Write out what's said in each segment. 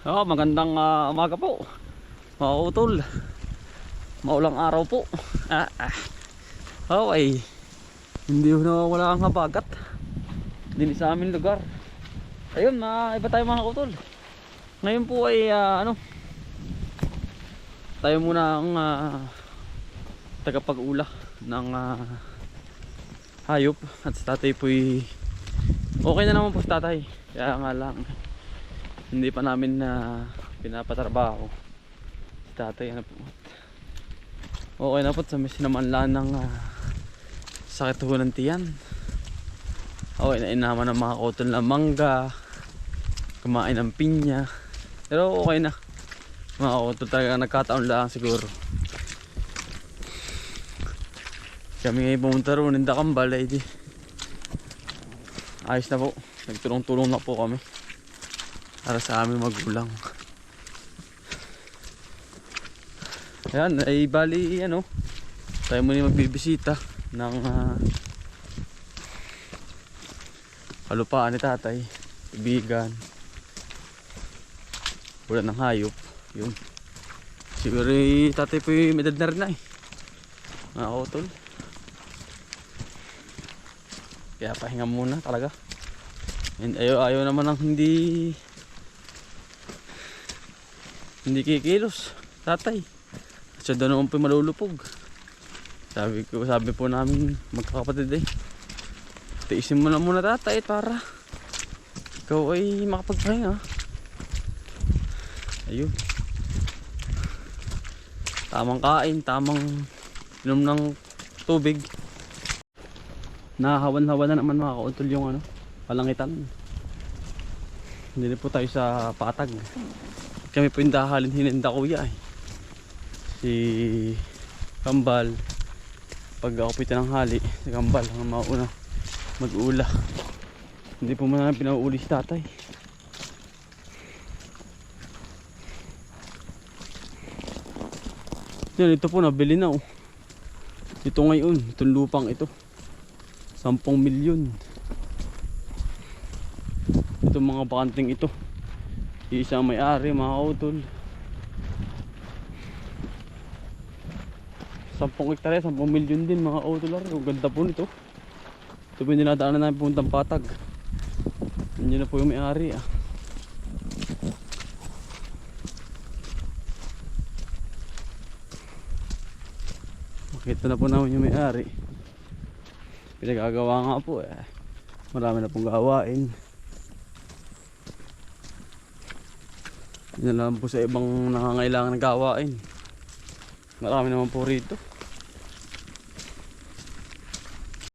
Magandang umaga po mga utol. Maulang araw po. Ay hindi ho nawawala ang habagat din sa aming lugar. Ayun, iba tayo mga utol. Ngayon po ay tayo muna ang tagapag-ula ng hayop. At si tatay po okay na naman po si tatay. Kaya nga lang hindi pa namin pinapatrabaho si tatay. Ano po, okay na po sa may sinamanlaan ng sakit ho ng tiyan. Okay na inaman ng mga kotol na mangga, kumain ng pinya, pero okay na mga kotol. Talaga nagkataon lang siguro. Kami ngayon pumunta roon ng Dakambal ay di ayos na po. Nagtulong-tulong na po kami para sa aming magulang. Ayan, ay bali tayo muna magbibisita ng kalupaan ni tatay, ibigan, wala ng hayop. Yun, siguro tatay po may edad na rin na mga kotol. Kaya pahinga muna talaga. And ayaw naman ng hindi kikilos tatay. Siya daw naman po malulupog. Sabi po namin magkakapatid tiisin mo na muna tatay para ikaw ay makapagpahinga. Ayun, tamang kain, tamang inom ng tubig. Nahawan-hawan na naman mga kautol yung palangitan. Hindi na po tayo sa patag. Kami po yung dahalin hininda kuya si Kambal. Pag ako po tinanghali si Kambal ang mauna mag-ula. Hindi po muna pinauuli si tatay. Yan, ito po nabili na ito ngayon, itong lupang ito 10 milyon. Itong mga bakanting ito isang may-ari mga utol. 10 hektarya, 10 milyon din mga utol. Ang ganda po nito. Ito po yung dinadaanan namin puntang patag. Hindi na po yung may-ari Makita na po namin yung may-ari. Pinagagawa nga po marami na pong gawain. Hindi na lang po sa ibang nangangailangan ng gawain. Marami naman po rito.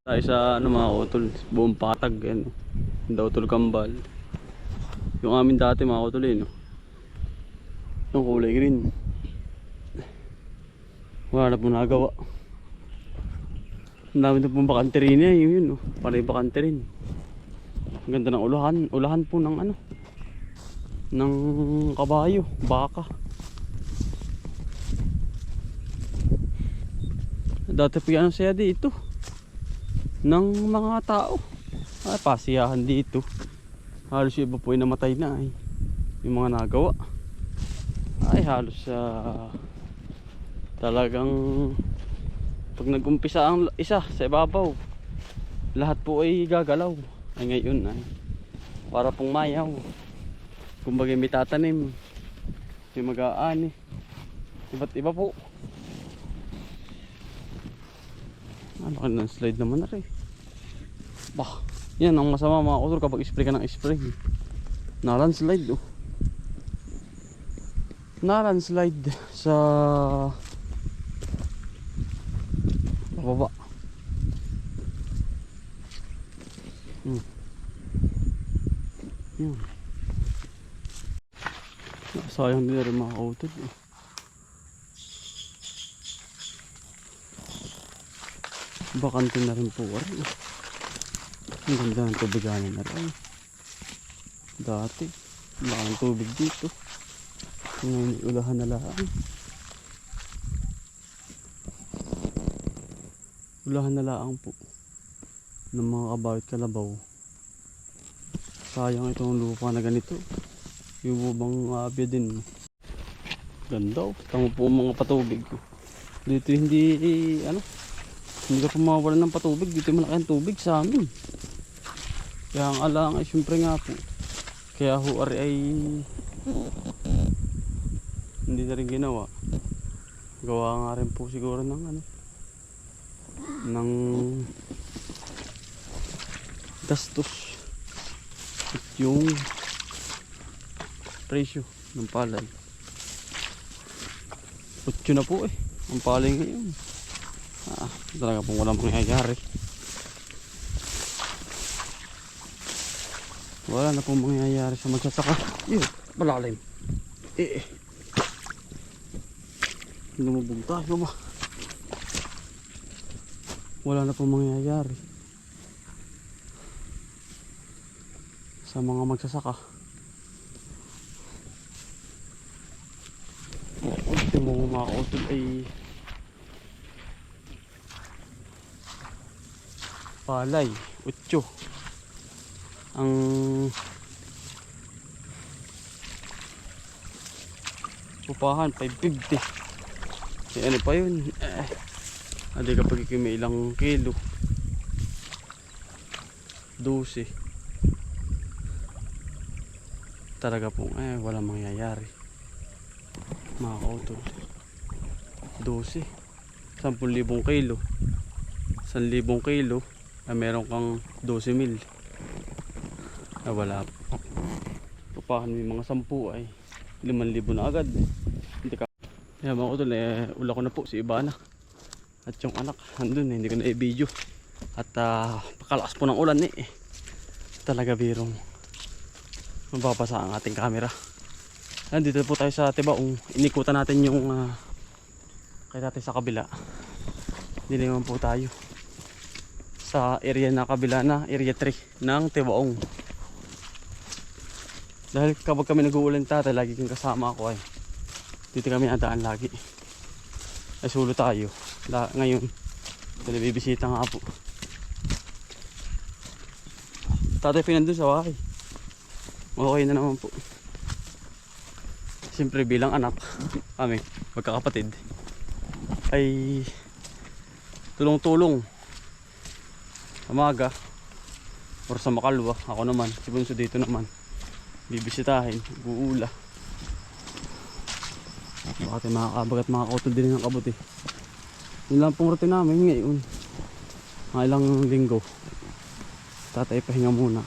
Tayo sa mga utol, buong patag yung utol Kambal. Yung amin dati mga utol yung kulay green. Wala na po nagawa. Ang dami na pong bakante rin yun panay bakante rin. Ang ganda ng ulahan po ng ng kabayo, baka. Dati po yan saya dito ng mga tao. Pasiyahan dito. Halos yung iba po ay namatay na yung mga nagawa. Halos talagang pag nag-umpisa ang isa sa ibabaw, lahat po ay gagalaw. Ngayon para pong mayaw. Kumbaga may tatanim, may mag-aani, iba't iba po. Laki ng slide naman na rin. Bah, yan ang masama mga utol kapag spray ka ng spray. Nalandslide nalandslide sa baba. Yan. Sayang din rin mga utol bakante na rin po ang ganda ng tubiganan na rin. Dati baka ng tubig dito, ngayon ulahan na lang. Ulahan na lang po ng mga kabawit kalabaw. Sayang itong lupa na ganito. Yung bubang abya din. Ganda oh. Tama po ang mga patubig ko. Dito hindi ano, hindi ka pumawalan ng patubig. Dito malaki ang tubig sa amin. Kaya ang alang ay syempre nga po. Kaya ho ay hindi na rin ginawa. Gawa nga rin po siguro ng ano, ng gastos at yung presyo ng palay. 8 na po ang palay ngayon. Talaga pong walang mangyayari. Wala na pong mangyayari sa magsasaka. Yun, malalim. Lumubog tayo ba? Wala na pong mangyayari sa mga magsasaka. Ultimo mga kautol ay palay 8 ang pupahan 550. Ano pa yun? Hindi kapag may ilang kilo 12 talaga pong walang mangyayari mga kautol. 12 10,000 kilo 1,000 kilo meron kang 12,000. Wala po. Pupahan may mga 10 ay 5,000 na agad. Hindi ka. Kaya mga kautol ula ko na po si Ibana at yung anak andun hindi ko na i-video at pakalakas po ng ulan talaga birong mababasa ang ating camera. Nandito po tayo sa Tibaong. Inikutan natin yung kaya natin sa kabila. Dili naman po tayo sa area na kabila na area 3 ng Tibaong. Dahil kapag kami nag-uulan tatay, lagi kong kasama ako dito kami nadaan lagi. Ay sulo tayo. Ngayon, bibisita nga po. Tatay pinandun sa bahay. Okay na naman po. Siyempre bilang anak, kami, magkakapatid, ay tulong-tulong. Amaga, or sa makalwa, ako naman, si Bunso dito naman. Bibisitahin, buula. Bakit makakabagat mga kautol din ng kabuti. Yun lang pong routine namin ngayon. Mga ilang linggo. Tatay pahinga muna.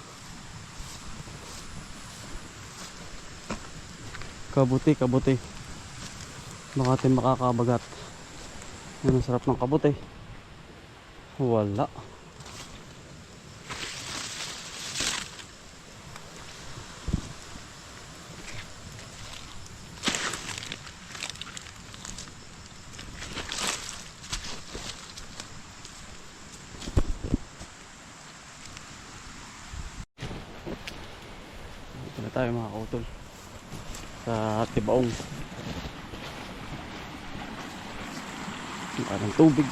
Kabuti. Bakit makakabagat. Yan ang sarap ng kabuti. Wala. Ito na tayo mga kautol sa Tibaong. Ang tubig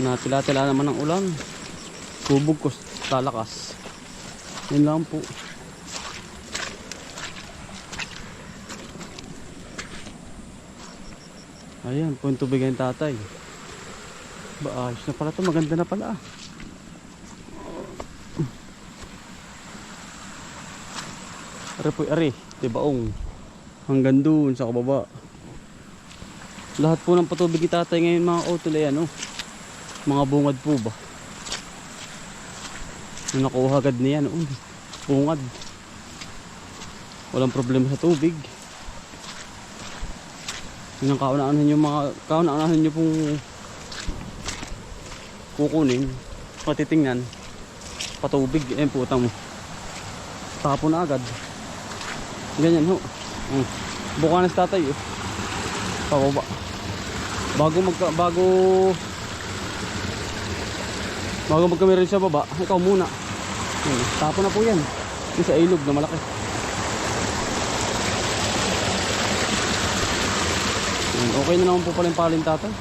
natila-tila naman ng ulan. Tubog ko talakas. Yun lang po. Ayan, kung tubig ang tatay. Ayos na pala to, maganda na pala. Ari, Tibaong. Hanggang dun sa kababa. Lahat po ng patubig ni tatay ngayon mga kautol ay mga bungad po ba? Yung nakuha agad niya bungad. Walang problema sa tubig. Yung kauna-unahan yung mga kauna-unahan nyo pong kukunin, patitingnan patubig, putang mo tapon na agad ganyan ho. Buka na sa tatay pababa bago magkamera sa baba. Ikaw muna, tapon na po yan yung sa ilog na malaki. Okay na naman po pala yung palin tatay.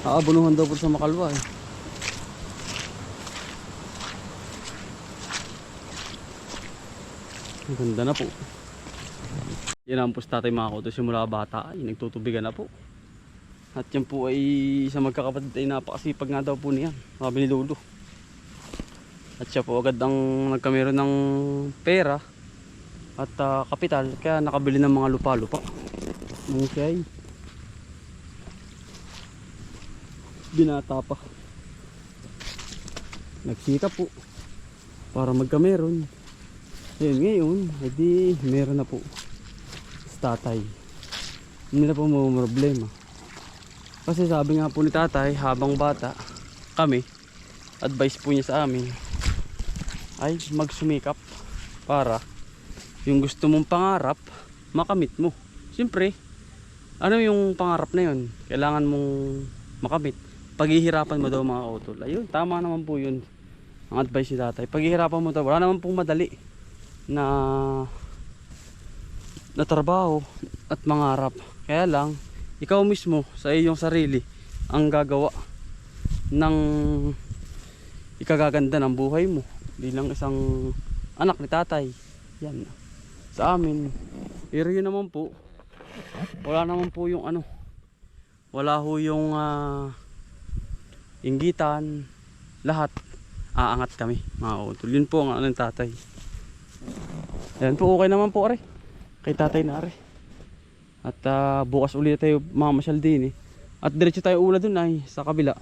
Aabunuhan daw po sa Makalwa eh. Ang ganda na po. Yan ang po sa tatay mga kautos simula bata ay nagtutubigan na po. At yan po ay sa magkakapatid ay napakasipag nga daw po niyan. Sabi ni Lolo. At siya po agad ang nagkameron ng pera at kapital kaya nakabili ng mga lupa-lupa. Okay. Binata pa. Nagsikap po para magkameron. Ayun ngayon, edi meron na po sa tatay. Hindi na po mo problema. Kasi sabi nga po ni tatay, habang bata kami, advice po niya sa amin ay magsumikap para yung gusto mong pangarap makamit mo. Siyempre, ano yung pangarap na yun? Kailangan mong makamit. Paghihirapan mo daw mga kautol. Ayun, tama naman po yun. Ang advice ni tatay. Paghihirapan mo daw. Wala naman pong madali na trabaho at mangarap. Kaya lang, ikaw mismo sa iyong sarili ang gagawa ng ikagaganda ng buhay mo. Bilang isang anak ni tatay. Yan. Sa amin, pero yun naman po, wala naman po yung ano, wala ho yung inggitan, lahat aangat kami mga kautol. Yun po ang ano ng tatay. Yan po, okay naman po are kay tatay na are. At bukas ulit tayo mamasyal din eh. At diretso tayo ula dun ay sa kabila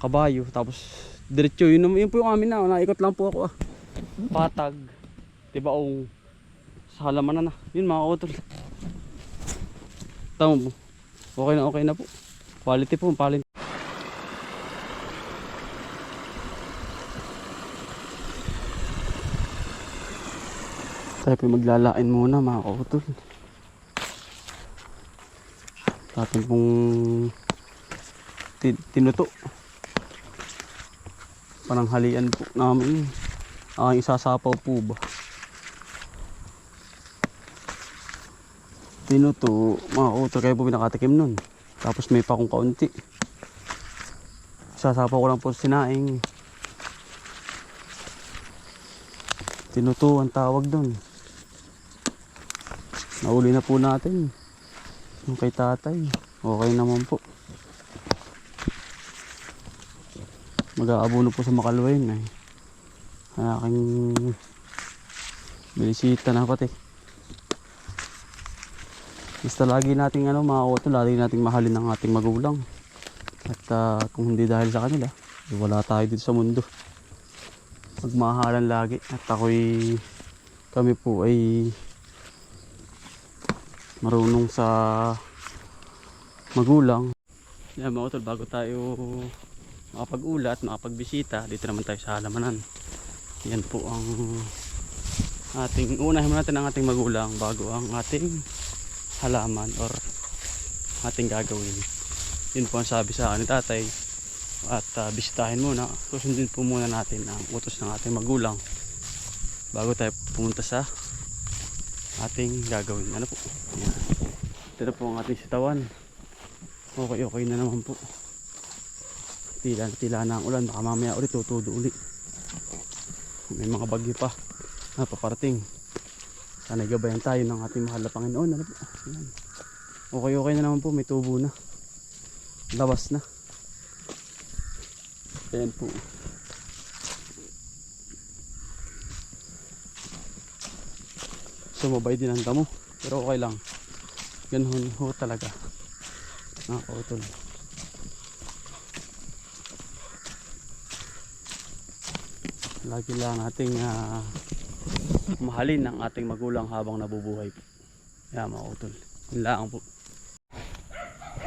Kabayo, tapos diretso yun po yung amin na, naikot lang po ako Patag, diba o sa halamanan na, yun mga kautol. Tama po, okay na po. Quality po, palin. Tayo po maglalain muna mga kautol. Atin pong tinuto. Pananghalian po namin. Isasapaw po ba? Tinuto, mga kautol, kayo po pinakatikim nun. Tapos may pa akong kaunti. Isasapaw ko lang po sinaing. Tinuto ang tawag dun. Nauli na po natin yung kay tatay. Okay naman po. Mag-aabono po sa Makalwa yun eh. Ang aking binisita na pati. Basta lagi nating mga kautol, lagi nating mahalin ang ating magulang. At kung hindi dahil sa kanila, wala tayo dito sa mundo. Magmahalan lagi. At kami po ay marunong sa magulang. Yan mga kautol, bago tayo makapag-ula at makapagbisita, dito naman tayo sa halamanan. Yan po ang unahin natin ang ating magulang bago ang ating halaman or ating gagawin. Yun po ang sabi sa akin ni tatay. At bisitahin muna, susundin po muna natin ang utos ng ating magulang bago tayo pumunta sa ating gagawin. Ano po? Yan. Ito po ang ating sitawan. Okay na naman po. Tila na ang ulan, baka mamaya ulit tutudo ulit. May mga bagyo pa na paparating. Sana gabayan tayo ng ating mahal na Panginoon. Ano po? Yan. Okay na naman po, may tubo na. Labas na. Ayan po. Sumabay din ang damo. Pero okay lang. Ganun ho talaga. Nakakautol. Lagi lang nating mahalin ang ating magulang habang nabubuhay po. Yan mga kautol. Yun lang po.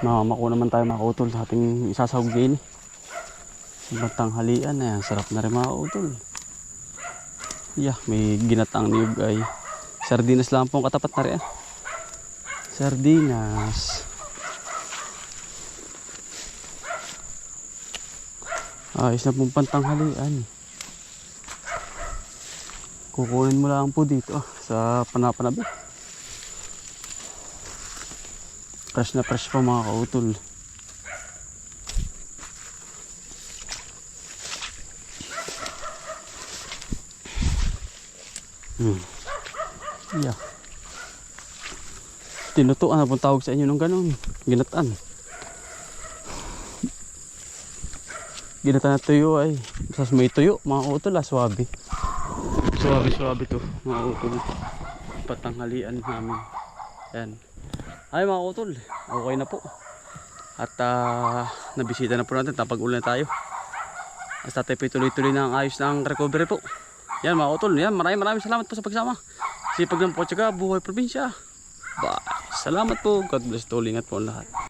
Mamako naman tayo mga kautol sa ating isasawgin. Tanghalian na yan. Sarap na rin mga kautol. Yeah, may ginataang niyog ay sardinas lang pong katapat na rin. Sardinas. Ayos na pong pantanghalian. Kukunin mo lang po dito sa panapanabi. Fresh na fresh pa mga kautol. Yeah. Tinutuan na pong tawag sa inyo ng ganun. Ginataan. Ginataan na tuyo ay. Basta may tuyo mga kautol swabe. Swabe to mga kautol. Patanghalian namin. Yan. Ay mga kautol, okay na po. At nabisita na po natin, tapag-ulan na tayo. At tatay po tuloy-tuloy na ang ayos ng recovery po. Yan mga kautol, yan, maraming salamat po sa pagsama. Sipag ng po, tsaga, buhay probinsya. Bye. Salamat po. God bless to. Ingat po ang lahat.